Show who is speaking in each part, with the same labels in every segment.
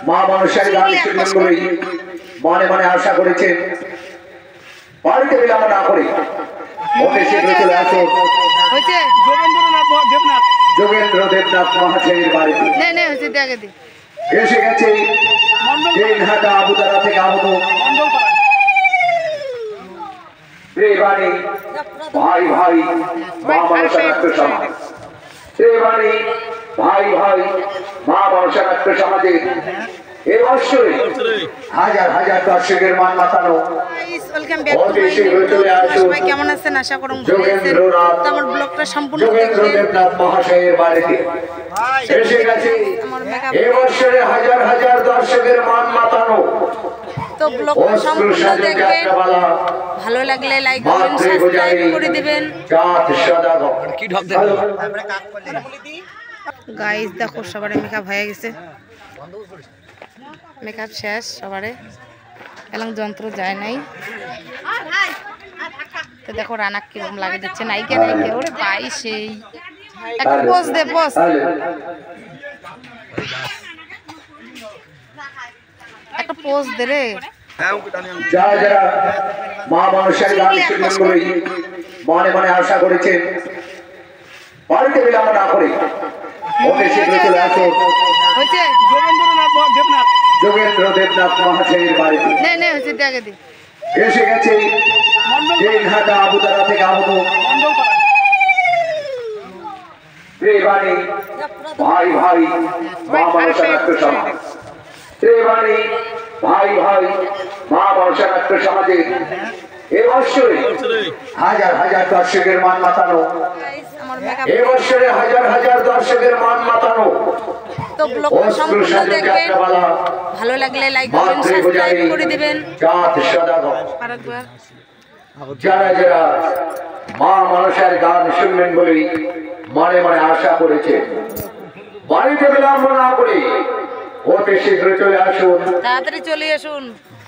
Speaker 1: মা মানুষের গান শুনবেন মনে মনে আশা করেছেন বাড়িতে বিলম্ব না করে অতি শীঘ্র চলে আসুন যোগেন্দ্র দেবনাথ মহাশয়ের বাড়িতে এসে গেছে দিনহাটা আবুদারা থেকে আগত শ্রীবাণী ভাই ভাই মা মনসা নাট্য সমাজ শ্রীবাণী ভাই ভাই মা মনসা নাট্য সমাজের এই বৎসরে হাজার হাজার দর্শকের মান মাতানো
Speaker 2: কেমন আছেন আশা করুন আমার ব্লগটা সম্পূর্ণ
Speaker 1: দেবনাথ মহাশয়ের বাড়িতে এসে গেছে এই বৎসরে হাজার হাজার দর্শকের মান মাতানো
Speaker 2: তো ব্লগটা সম্পূর্ণ দেখবেন ভালো লাগলে লাইক কমেন্ট সাবস্ক্রাইব করে দিবেন গাইস দেখো সবারে মেকআপ হয়ে গেছে মেকআপ শেষ সবারে এলাং যন্ত্র যায় নাই তো দেখো রানাক কিরকম লাগে দিচ্ছে নাইকে নাইকে ওরে ভাই সেই একটা পোজ দে পোজ একটা পোজ দে রে
Speaker 1: যারা যারা মা মানুষের গান শুনবেন মনে মনে আশা করেছেন বাড়িতে বিলম্ব না করে অতি শীঘ্র চলে আসুন যোগেন্দ্র দেবনাথ মহাশয়ের বাড়িতে এসে গেছে দিনহাটা আবুদারা থেকে আগত শ্রীবাণী ভাই ভাই মা মনসা নাট্য সমাজ শ্রীবাণী ভাই ভাই মা মনসা নাট্য সমাজের এই বৎসরে হাজার হাজার দর্শকের মান মাতানো এই বৎসরে হাজার হাজার দর্শকের মান মাতানো
Speaker 2: তো ব্লগটা সম্পূর্ণ দেখবেন ভালো লাগলে লাইক কমেন্ট সাবস্ক্রাইব করে দিবেন
Speaker 1: যারা যারা মা মানুষের গান শুনবেন বলে মনে মনে আশা করেছে বাড়িতে বিলম্ব না করে অতি শীঘ্র চলে আসুন
Speaker 2: তাড়াতাড়ি চলে আসুন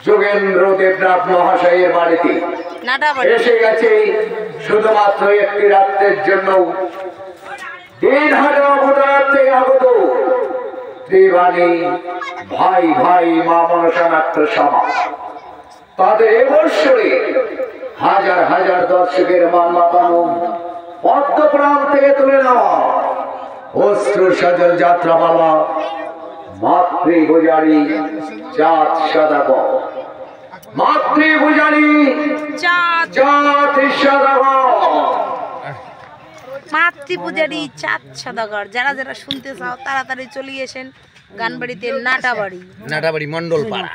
Speaker 1: যোগেন্দ্র দেবনাথ মহাশয়ের বাড়িতে এসে গেছে শুধুমাত্র একটি রাত্রের জন্য দিনহাটা আবুদারা থেকে আগত শ্রীবাণী ভাই ভাই মা মনসা নাট্য সমাজ তাদের এবৎসরে হাজার হাজার দর্শকের মান মাতানো পদ্মপ্রাণ থেকে তুলে নেওয়া অশ্রু সজল যাত্রামালা মাতৃপূজারী চাঁদ সদাগর মাতৃপূজারী চাঁদ সদাগর
Speaker 2: মাতৃপূজারী চাঁদ সদাগর যারা যারা শুনতে চাও তাড়াতাড়ি চলে আসেন গানবাড়িতে নাটাবাড়ি
Speaker 3: মন্ডলপাড়া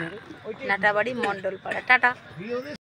Speaker 2: নাটাবাড়ি মন্ডলপাড়া টাটা।